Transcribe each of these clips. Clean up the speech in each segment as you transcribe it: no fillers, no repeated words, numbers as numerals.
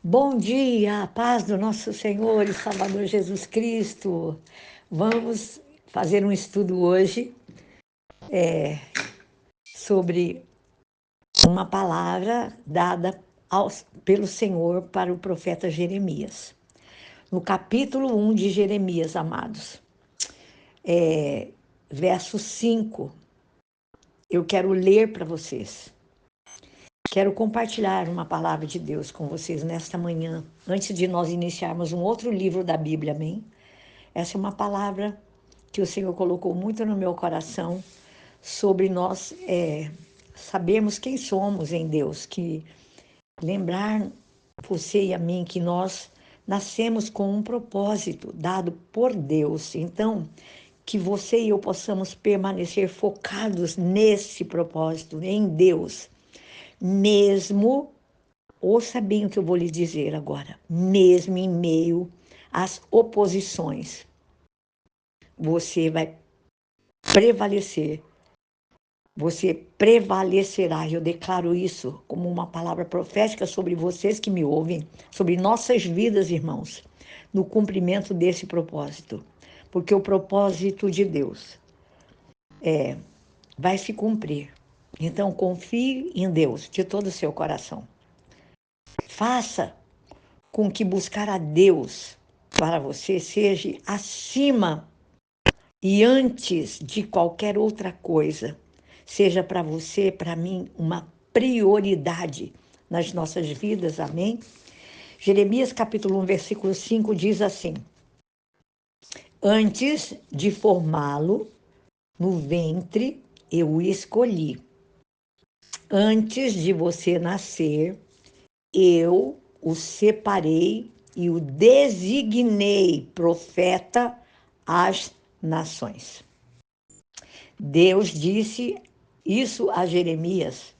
Bom dia, a paz do nosso Senhor e Salvador Jesus Cristo. Vamos fazer um estudo hoje sobre uma palavra dada pelo Senhor para o profeta Jeremias. No capítulo 1 de Jeremias, amados, verso 5, eu quero ler para vocês. Quero compartilhar uma palavra de Deus com vocês nesta manhã, antes de nós iniciarmos um outro livro da Bíblia, amém? Essa é uma palavra que o Senhor colocou muito no meu coração sobre nós sabermos quem somos em Deus, que lembrar você e a mim que nós nascemos com um propósito dado por Deus. Então, que você e eu possamos permanecer focados nesse propósito, em Deus, mesmo, ouça bem o que eu vou lhe dizer agora, mesmo em meio às oposições, você vai prevalecer. Você prevalecerá. Eu declaro isso como uma palavra profética sobre vocês que me ouvem, sobre nossas vidas, irmãos, no cumprimento desse propósito. Porque o propósito de Deus vai se cumprir. Então, confie em Deus de todo o seu coração. Faça com que buscar a Deus para você seja acima e antes de qualquer outra coisa, seja para você, para mim, uma prioridade nas nossas vidas, amém? Jeremias capítulo 1, versículo 5 diz assim: Antes de formá-lo no ventre, eu o escolhi. Antes de você nascer, eu o separei e o designei profeta às nações. Deus disse isso a Jeremias,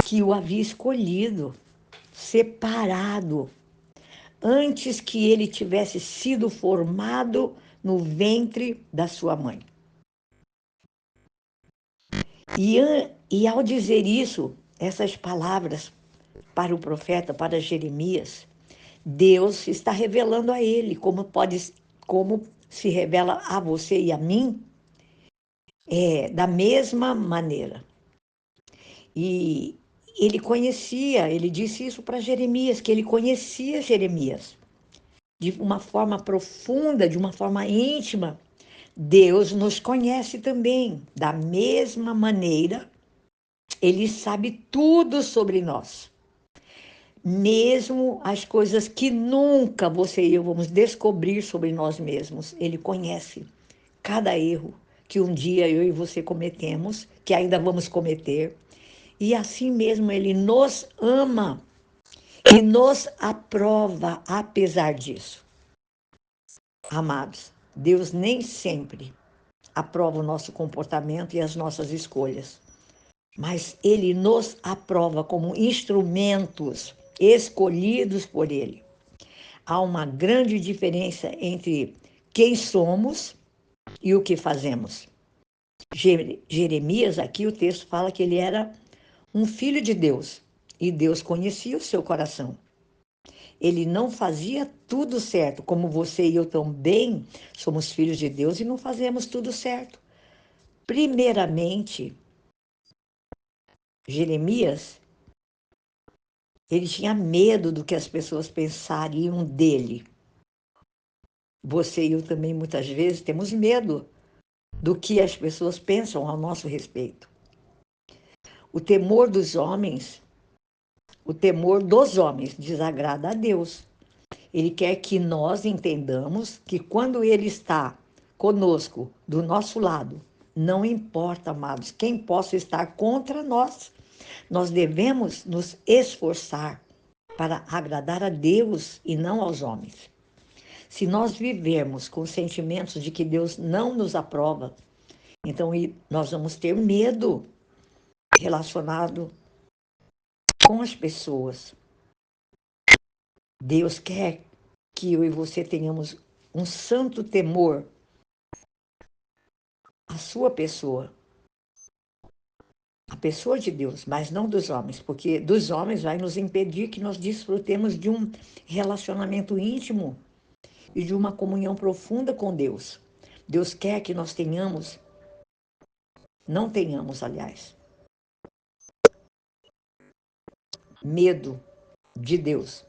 que o havia escolhido, separado, antes que ele tivesse sido formado no ventre da sua mãe. E ao dizer isso, essas palavras para o profeta, para Jeremias, Deus está revelando a ele, como se revela a você e a mim, da mesma maneira. E ele disse isso para Jeremias, que ele conhecia Jeremias de uma forma profunda, de uma forma íntima. Deus nos conhece também, da mesma maneira, ele sabe tudo sobre nós. Mesmo as coisas que nunca você e eu vamos descobrir sobre nós mesmos, ele conhece cada erro que um dia eu e você cometemos, que ainda vamos cometer. E assim mesmo ele nos ama e nos aprova apesar disso. Amados, Deus nem sempre aprova o nosso comportamento e as nossas escolhas, mas ele nos aprova como instrumentos escolhidos por ele. Há uma grande diferença entre quem somos e o que fazemos. Jeremias, aqui o texto fala que ele era um filho de Deus, e Deus conhecia o seu coração. Ele não fazia tudo certo, como você e eu também somos filhos de Deus e não fazemos tudo certo. Primeiramente, Jeremias, ele tinha medo do que as pessoas pensariam dele. Você e eu também muitas vezes temos medo do que as pessoas pensam ao nosso respeito. O temor dos homens desagrada a Deus. Ele quer que nós entendamos que quando ele está conosco, do nosso lado, não importa, amados, quem possa estar contra nós, nós devemos nos esforçar para agradar a Deus e não aos homens. Se nós vivermos com sentimentos de que Deus não nos aprova, então nós vamos ter medo relacionado com as pessoas. Deus quer que eu e você tenhamos um santo temor à sua pessoa, a pessoa de Deus, mas não dos homens, porque dos homens vai nos impedir que nós desfrutemos de um relacionamento íntimo e de uma comunhão profunda com Deus. Deus quer que nós não tenhamos, aliás, medo de Deus.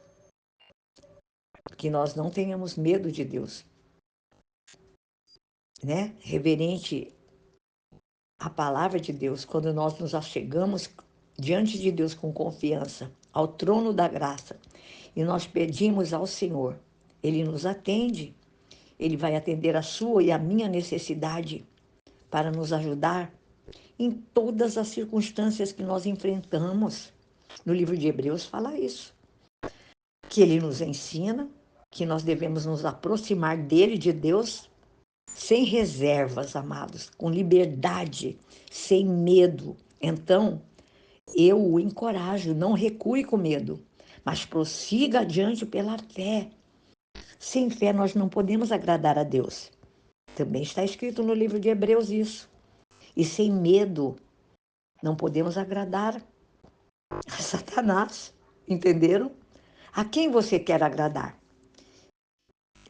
Que nós não tenhamos medo de Deus, né? Reverente à palavra de Deus, quando nós nos achegamos diante de Deus com confiança, ao trono da graça, e nós pedimos ao Senhor, Ele nos atende, Ele vai atender a sua e a minha necessidade para nos ajudar em todas as circunstâncias que nós enfrentamos. No livro de Hebreus fala isso, que Ele nos ensina que nós devemos nos aproximar dele, de Deus, sem reservas, amados, com liberdade, sem medo. Então, eu o encorajo, não recue com medo, mas prossiga adiante pela fé. Sem fé nós não podemos agradar a Deus. Também está escrito no livro de Hebreus isso. E sem medo não podemos agradar a Satanás, entenderam? A quem você quer agradar?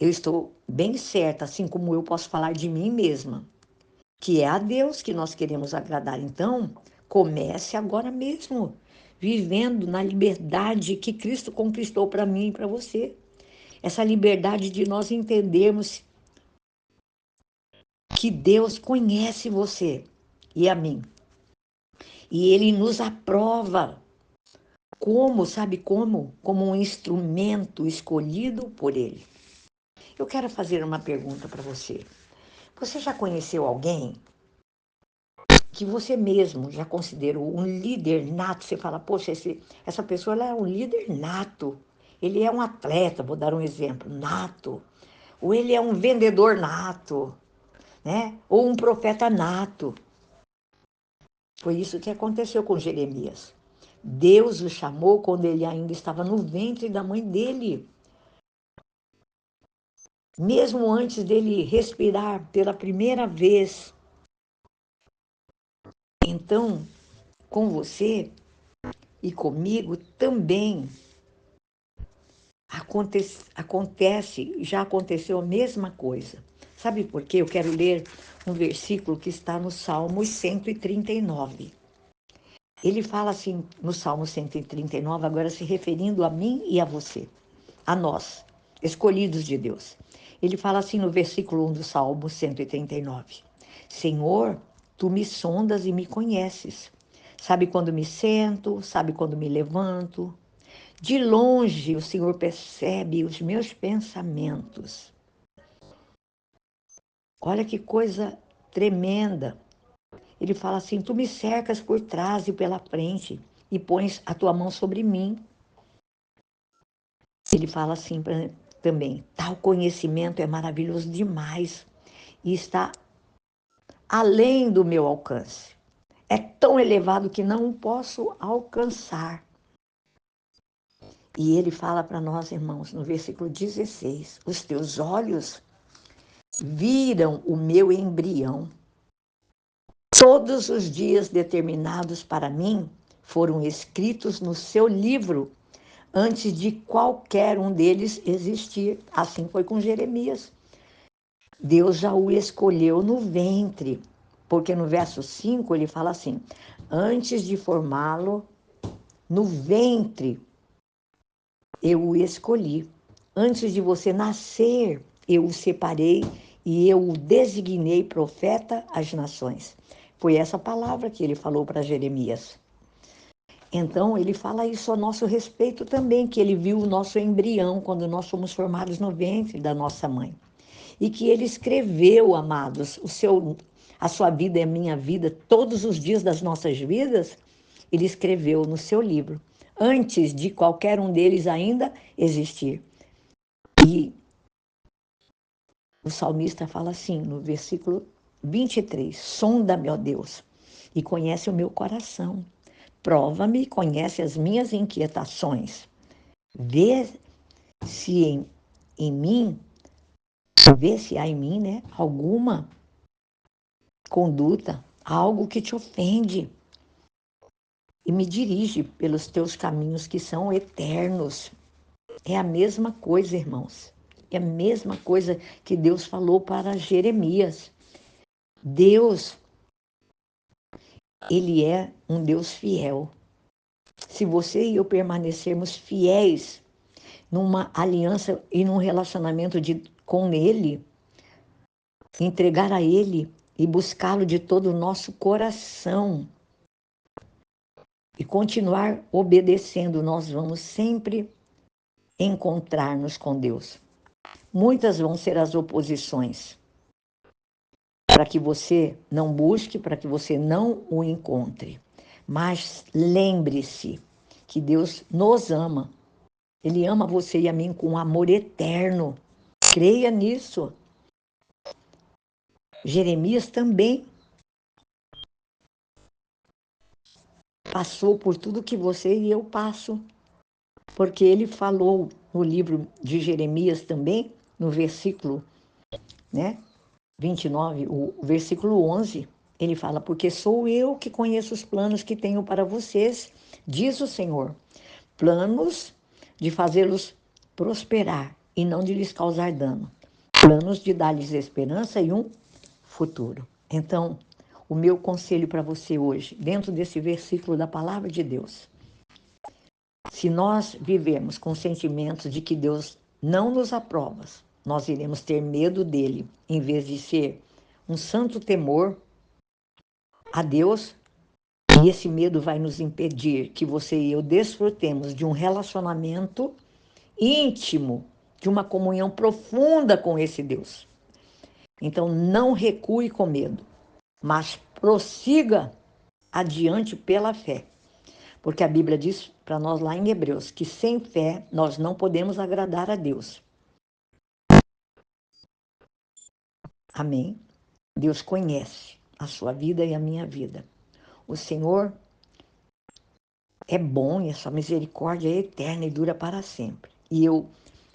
Eu estou bem certa, assim como eu posso falar de mim mesma, que é a Deus que nós queremos agradar. Então, comece agora mesmo, vivendo na liberdade que Cristo conquistou para mim e para você. Essa liberdade de nós entendermos que Deus conhece você e a mim. E Ele nos aprova como, sabe como? Como um instrumento escolhido por Ele. Eu quero fazer uma pergunta para você. Você já conheceu alguém que você mesmo já considerou um líder nato? Você fala, poxa, essa pessoa ela é um líder nato. Ele é um atleta, vou dar um exemplo, nato. Ou ele é um vendedor nato, né? Ou um profeta nato. Foi isso que aconteceu com Jeremias. Deus o chamou quando ele ainda estava no ventre da mãe dele. Mesmo antes dele respirar pela primeira vez. Então, com você e comigo também já aconteceu a mesma coisa. Sabe por quê? Eu quero ler um versículo que está no Salmo 139. Ele fala assim, no Salmo 139, agora se referindo a mim e a você, a nós, escolhidos de Deus. Ele fala assim no versículo 1 do Salmo 139. Senhor, tu me sondas e me conheces. Sabe quando me sento, sabe quando me levanto. De longe o Senhor percebe os meus pensamentos. Olha que coisa tremenda. Ele fala assim, tu me cercas por trás e pela frente e pões a tua mão sobre mim. Ele fala assim também, tal conhecimento é maravilhoso demais e está além do meu alcance. É tão elevado que não posso alcançar. E ele fala para nós, irmãos, no versículo 16, os teus olhos viram o meu embrião. Todos os dias determinados para mim foram escritos no seu livro antes de qualquer um deles existir. Assim foi com Jeremias. Deus já o escolheu no ventre, porque no verso 5 ele fala assim, antes de formá-lo no ventre, eu o escolhi. Antes de você nascer, eu o separei e eu o designei profeta às nações. Foi essa palavra que ele falou para Jeremias. Então, ele fala isso a nosso respeito também, que ele viu o nosso embrião quando nós fomos formados no ventre da nossa mãe. E que ele escreveu, amados, a sua vida é a minha vida, todos os dias das nossas vidas, ele escreveu no seu livro, antes de qualquer um deles ainda existir. E o salmista fala assim, no versículo 23, sonda-me, ó Deus, e conhece o meu coração. Prova-me, conhece as minhas inquietações. Vê se em mim, vê se há em mim, né, alguma conduta, algo que te ofende. e me dirige pelos teus caminhos que são eternos. É a mesma coisa, irmãos. É a mesma coisa que Deus falou para Jeremias. Deus, Ele é um Deus fiel. Se você e eu permanecermos fiéis numa aliança e num relacionamento com Ele, entregar a Ele e buscá-lo de todo o nosso coração e continuar obedecendo, nós vamos sempre encontrar-nos com Deus. Muitas vão ser as oposições para que você não busque, para que você não o encontre. Mas lembre-se que Deus nos ama. Ele ama você e a mim com amor eterno. Creia nisso. Jeremias também passou por tudo que você e eu passo, porque ele falou no livro de Jeremias também, no versículo, 29, o versículo 11, ele fala, porque sou eu que conheço os planos que tenho para vocês, diz o Senhor, planos de fazê-los prosperar e não de lhes causar dano, planos de dar-lhes esperança e um futuro. Então, o meu conselho para você hoje, dentro desse versículo da palavra de Deus, se nós vivermos com sentimentos de que Deus não nos aprova, nós iremos ter medo dele, em vez de ser um santo temor a Deus, e esse medo vai nos impedir que você e eu desfrutemos de um relacionamento íntimo, de uma comunhão profunda com esse Deus. Então, não recue com medo, mas prossiga adiante pela fé. Porque a Bíblia diz para nós lá em Hebreus que sem fé nós não podemos agradar a Deus. Amém? Deus conhece a sua vida e a minha vida. O Senhor é bom e a sua misericórdia é eterna e dura para sempre. E eu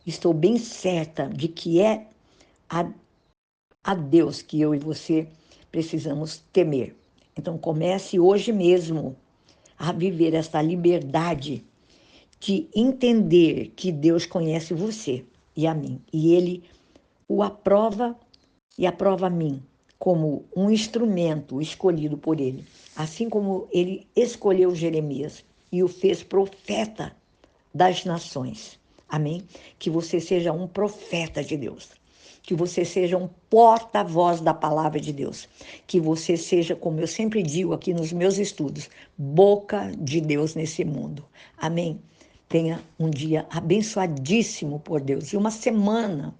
estou bem certa de que é a Deus que eu e você precisamos temer. Então comece hoje mesmo a viver esta liberdade de entender que Deus conhece você e a mim. E Ele o aprova e aprova a mim como um instrumento escolhido por Ele. Assim como Ele escolheu Jeremias e o fez profeta das nações. Amém? Que você seja um profeta de Deus. Que você seja um porta-voz da palavra de Deus. Que você seja, como eu sempre digo aqui nos meus estudos, boca de Deus nesse mundo. Amém? Tenha um dia abençoadíssimo por Deus e uma semana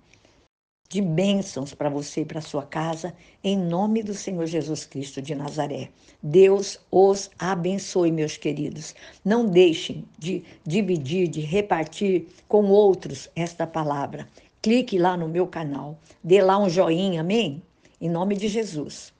de bênçãos para você e para sua casa, em nome do Senhor Jesus Cristo de Nazaré. Deus os abençoe, meus queridos. Não deixem de dividir, de repartir com outros esta palavra. Clique lá no meu canal, dê lá um joinha, amém? Em nome de Jesus.